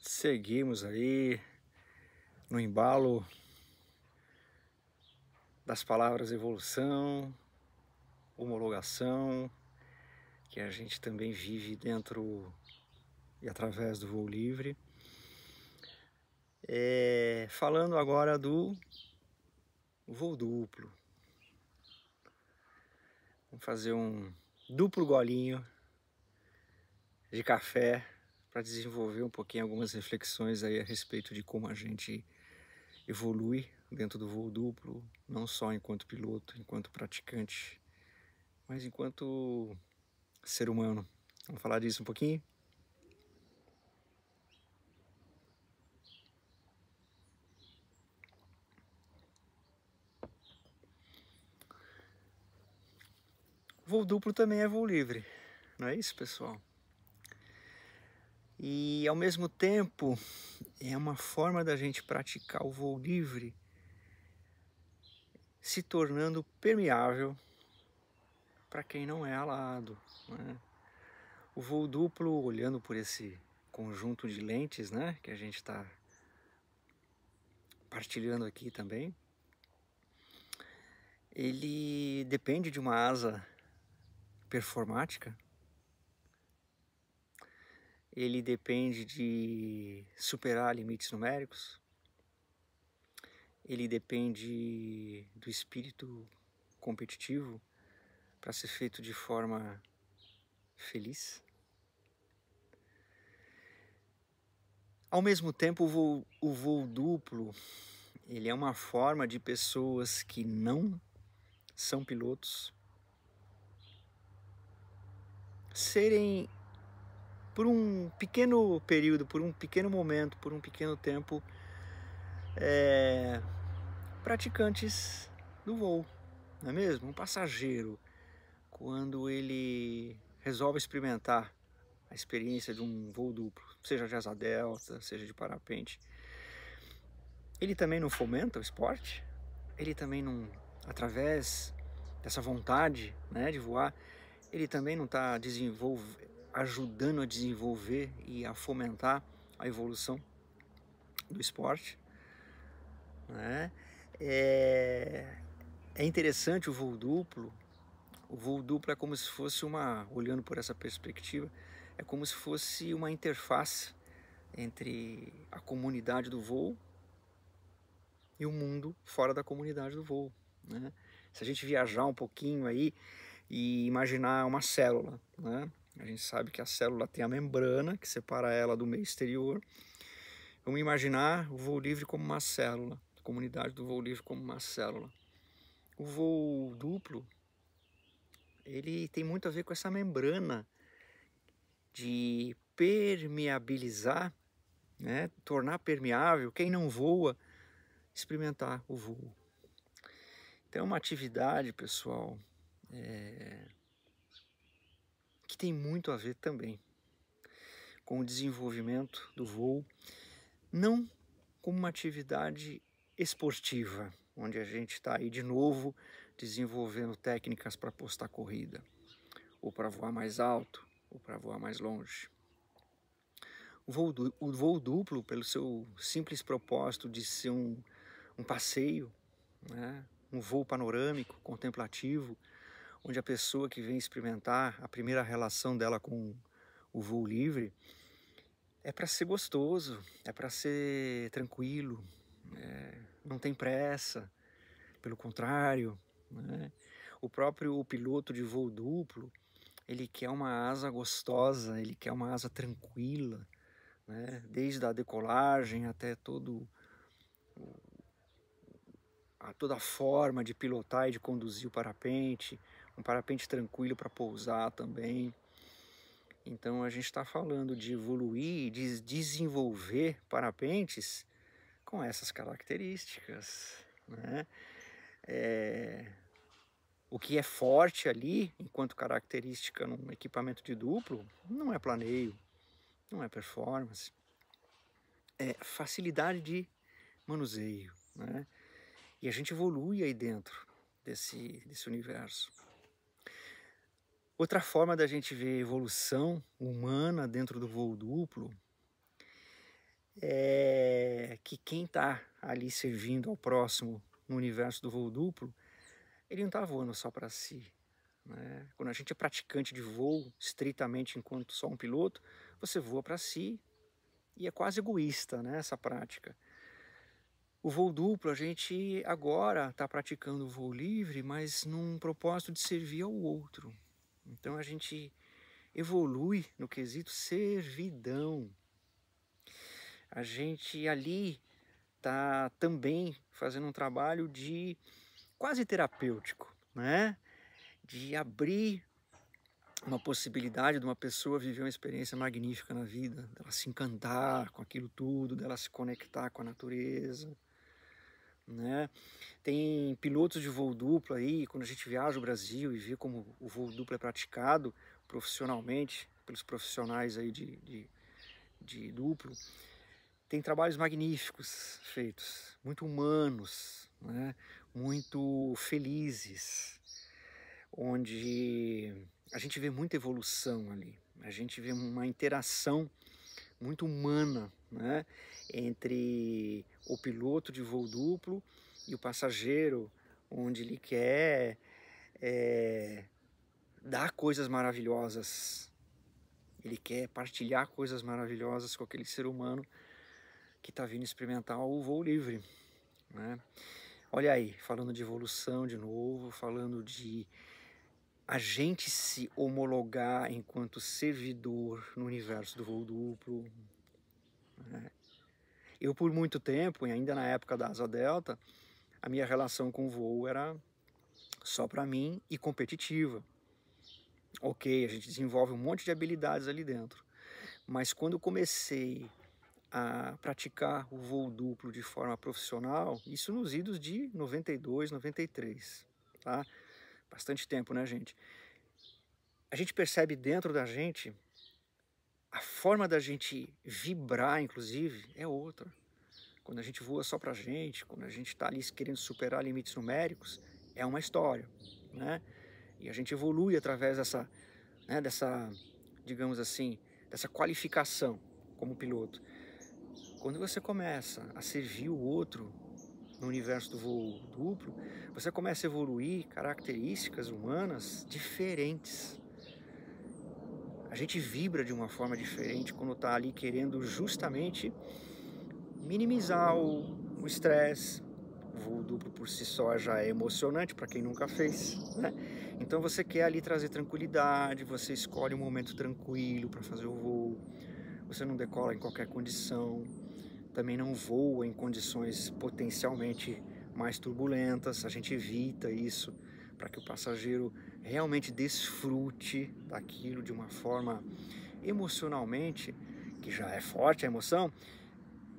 Seguimos aí no embalo das palavras evolução, homologação, que a gente também vive dentro e através do voo livre. Falando agora do voo duplo. Vamos fazer um duplo golinho de café para desenvolver um pouquinho algumas reflexões aí a respeito de como a gente evolui dentro do voo duplo, não só enquanto piloto, enquanto praticante, mas enquanto ser humano. Vamos falar disso um pouquinho? Voo duplo também é voo livre, não é isso, pessoal? E ao mesmo tempo é uma forma da gente praticar o voo livre se tornando permeável para quem não é alado, né? O voo duplo, olhando por esse conjunto de lentes, né, que a gente está partilhando aqui também, ele depende de uma asa performática, ele depende de superar limites numéricos, ele depende do espírito competitivo para ser feito de forma feliz. Ao mesmo tempo, o voo duplo, ele é uma forma de pessoas que não são pilotos serem, por um pequeno período, por um pequeno momento, por um pequeno tempo, praticantes do voo, não é mesmo? Um passageiro, quando ele resolve experimentar a experiência de um voo duplo, seja de asa delta, seja de parapente, ele também não fomenta o esporte? Ele também não, através dessa vontade, né, de voar, ele também não está ajudando a desenvolver e a fomentar a evolução do esporte, né? É interessante o voo duplo. O voo duplo é como se fosse olhando por essa perspectiva, é como se fosse uma interface entre a comunidade do voo e o mundo fora da comunidade do voo, né? Se a gente viajar um pouquinho aí e imaginar uma célula, né? A gente sabe que a célula tem a membrana que separa ela do meio exterior. Vamos imaginar o voo livre como uma célula, a comunidade do voo livre como uma célula. O voo duplo, ele tem muito a ver com essa membrana de permeabilizar, né? Tornar permeável quem não voa, experimentar o voo. Então é uma atividade, pessoal, que tem muito a ver também com o desenvolvimento do voo, não como uma atividade esportiva, onde a gente está aí de novo desenvolvendo técnicas para postar corrida, ou para voar mais alto, ou para voar mais longe. O voo duplo, pelo seu simples propósito de ser um passeio, né? Um voo panorâmico, contemplativo, onde a pessoa que vem experimentar a primeira relação dela com o voo livre é para ser gostoso, é para ser tranquilo, não tem pressa, pelo contrário, né? O próprio piloto de voo duplo, ele quer uma asa gostosa, ele quer uma asa tranquila, né? Desde a decolagem até toda a forma de pilotar e de conduzir o parapente, um parapente tranquilo para pousar também. Então a gente está falando de evoluir, de desenvolver parapentes com essas características, né? O que é forte ali, enquanto característica num equipamento de duplo, não é planeio, não é performance, é facilidade de manuseio, né? E a gente evolui aí dentro desse universo. Outra forma da gente ver evolução humana dentro do voo duplo é que quem está ali servindo ao próximo no universo do voo duplo, ele não está voando só para si, né? Quando a gente é praticante de voo, estritamente enquanto só um piloto, você voa para si e é quase egoísta, né, essa prática. O voo duplo, a gente agora está praticando o voo livre, mas num propósito de servir ao outro. Então a gente evolui no quesito servidão. A gente ali está também fazendo um trabalho de quase terapêutico, né? De abrir uma possibilidade de uma pessoa viver uma experiência magnífica na vida, dela se encantar com aquilo tudo, dela se conectar com a natureza, né? Tem pilotos de voo duplo aí, quando a gente viaja o Brasil e vê como o voo duplo é praticado profissionalmente, pelos profissionais aí de duplo, tem trabalhos magníficos feitos, muito humanos, né? Muito felizes, onde a gente vê muita evolução ali, a gente vê uma interação muito humana, né? Entre o piloto de voo duplo e o passageiro, onde ele quer dar coisas maravilhosas, ele quer partilhar coisas maravilhosas com aquele ser humano que está vindo experimentar o voo livre, né? Olha aí, falando de evolução de novo, falando de a gente se homologar enquanto servidor no universo do voo duplo, né? Eu, por muito tempo, e ainda na época da Asa Delta, a minha relação com o voo era só para mim e competitiva. Ok, a gente desenvolve um monte de habilidades ali dentro, mas quando eu comecei a praticar o voo duplo de forma profissional, isso nos idos de 92, 93, tá? Bastante tempo, né, gente? A gente percebe dentro da gente, a forma da gente vibrar, inclusive, é outra. Quando a gente voa só pra gente, quando a gente está ali querendo superar limites numéricos, é uma história, né? E a gente evolui através dessa, né, dessa, digamos assim, dessa qualificação como piloto. Quando você começa a servir o outro no universo do voo duplo, você começa a evoluir características humanas diferentes. A gente vibra de uma forma diferente quando está ali querendo justamente minimizar o estresse. O voo duplo por si só já é emocionante para quem nunca fez, né? Então você quer ali trazer tranquilidade, você escolhe um momento tranquilo para fazer o voo, você não decola em qualquer condição, também não voa em condições potencialmente mais turbulentas, a gente evita isso para que o passageiro realmente desfrute daquilo de uma forma emocionalmente, que já é forte a emoção,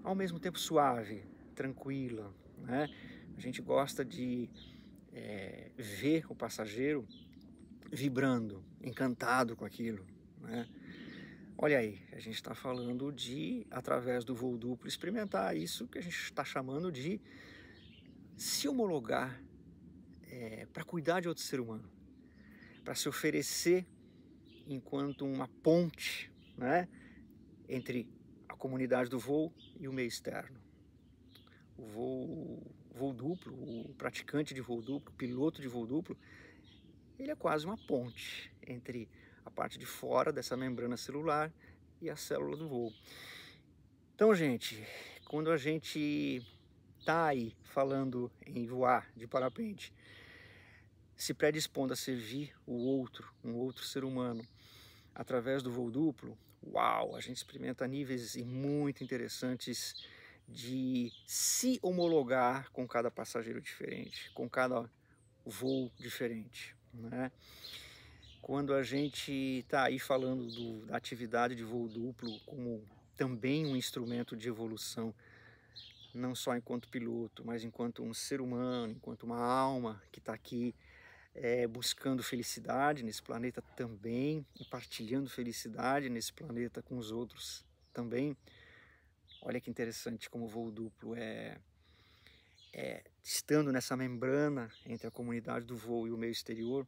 ao mesmo tempo suave, tranquila, né? A gente gosta de ver o passageiro vibrando, encantado com aquilo, né? Olha aí, a gente está falando de, através do voo duplo, experimentar isso que a gente está chamando de se homologar para cuidar de outro ser humano, para se oferecer enquanto uma ponte, né, entre a comunidade do voo e o meio externo. O voo duplo, o praticante de voo duplo, o piloto de voo duplo, ele é quase uma ponte entre a parte de fora dessa membrana celular e a célula do voo. Então, gente, quando a gente está aí falando em voar de parapente, se predispondo a servir o outro, um outro ser humano, através do voo duplo, uau, a gente experimenta níveis muito interessantes de se homologar com cada passageiro diferente, com cada voo diferente, né? Quando a gente está aí falando da atividade de voo duplo como também um instrumento de evolução, não só enquanto piloto, mas enquanto um ser humano, enquanto uma alma que está aqui buscando felicidade nesse planeta também e partilhando felicidade nesse planeta com os outros também. Olha que interessante como o voo duplo estando nessa membrana entre a comunidade do voo e o meio exterior,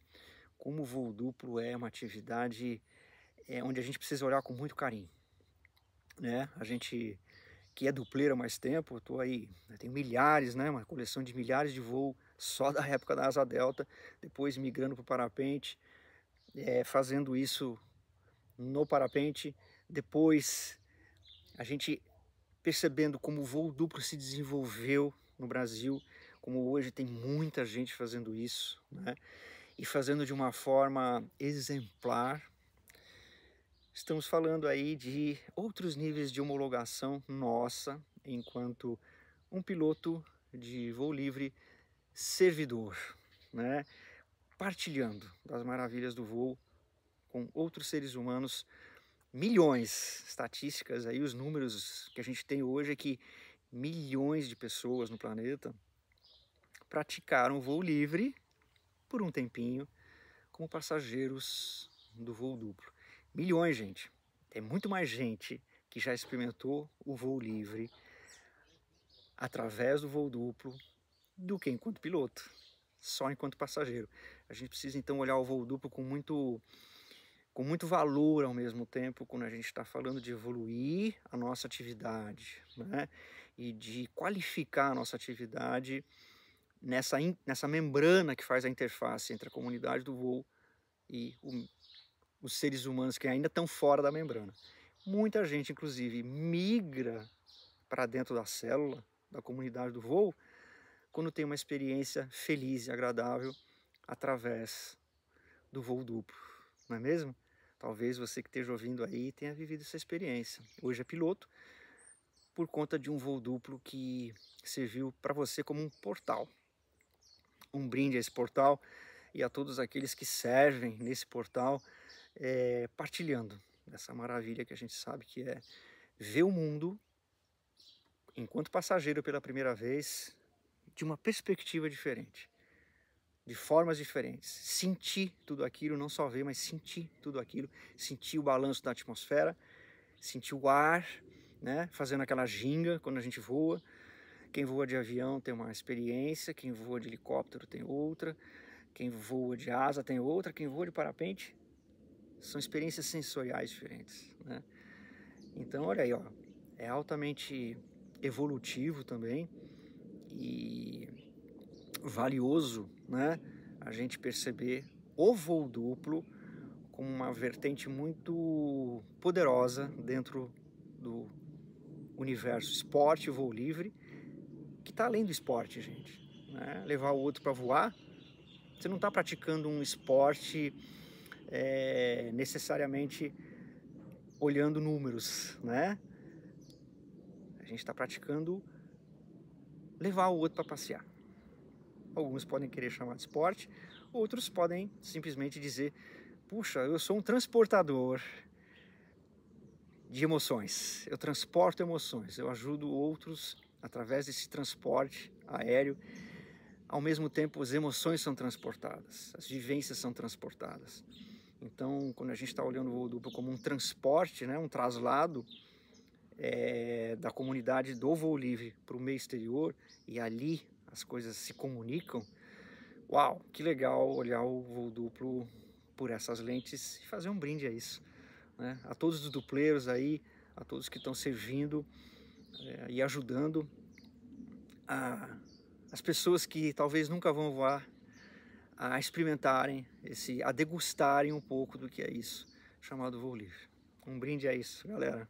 como o voo duplo é uma atividade onde a gente precisa olhar com muito carinho, né? A gente que é dupleiro há mais tempo, eu tenho milhares, né, uma coleção de milhares de voo só da época da asa delta, depois migrando para o parapente, fazendo isso no parapente, depois a gente percebendo como o voo duplo se desenvolveu no Brasil, como hoje tem muita gente fazendo isso, né, e fazendo de uma forma exemplar. Estamos falando aí de outros níveis de homologação nossa, enquanto um piloto de voo livre servidor, né? Partilhando das maravilhas do voo com outros seres humanos, milhões, estatísticas aí, os números que a gente tem hoje é que milhões de pessoas no planeta praticaram voo livre por um tempinho como passageiros do voo duplo. Milhões, gente. Tem muito mais gente que já experimentou o voo livre através do voo duplo do que enquanto piloto, só enquanto passageiro. A gente precisa então olhar o voo duplo com muito valor ao mesmo tempo, quando a gente está falando de evoluir a nossa atividade, né? E de qualificar a nossa atividade nessa membrana que faz a interface entre a comunidade do voo e os seres humanos que ainda estão fora da membrana. Muita gente, inclusive, migra para dentro da célula, da comunidade do voo, quando tem uma experiência feliz e agradável através do voo duplo, não é mesmo? Talvez você que esteja ouvindo aí tenha vivido essa experiência. Hoje é piloto por conta de um voo duplo que serviu para você como um portal. Um brinde a esse portal e a todos aqueles que servem nesse portal, partilhando essa maravilha que a gente sabe que é ver o mundo enquanto passageiro pela primeira vez de uma perspectiva diferente, de formas diferentes, sentir tudo aquilo, não só ver, mas sentir tudo aquilo, sentir o balanço da atmosfera, sentir o ar, né, fazendo aquela ginga quando a gente voa. Quem voa de avião tem uma experiência, quem voa de helicóptero tem outra, quem voa de asa tem outra, quem voa de parapente são experiências sensoriais diferentes, né? Então, olha aí, ó, é altamente evolutivo também e valioso, né, a gente perceber o voo duplo como uma vertente muito poderosa dentro do universo esporte e voo livre, que está além do esporte, gente, né? Levar o outro para voar, você não está praticando um esporte necessariamente olhando números, né? A gente está praticando levar o outro para passear. Alguns podem querer chamar de esporte, outros podem simplesmente dizer: puxa, eu sou um transportador de emoções, eu transporto emoções, eu ajudo outros através desse transporte aéreo. Ao mesmo tempo, as emoções são transportadas, as vivências são transportadas. Então, quando a gente está olhando o voo duplo como um transporte, né, um traslado da comunidade do voo livre para o meio exterior, e ali as coisas se comunicam, uau, que legal olhar o voo duplo por essas lentes e fazer um brinde a isso, né? A todos os dupleiros aí, a todos que estão servindo e ajudando as pessoas que talvez nunca vão voar a experimentarem, a degustarem um pouco do que é isso, chamado voo livre. Um brinde a isso, galera.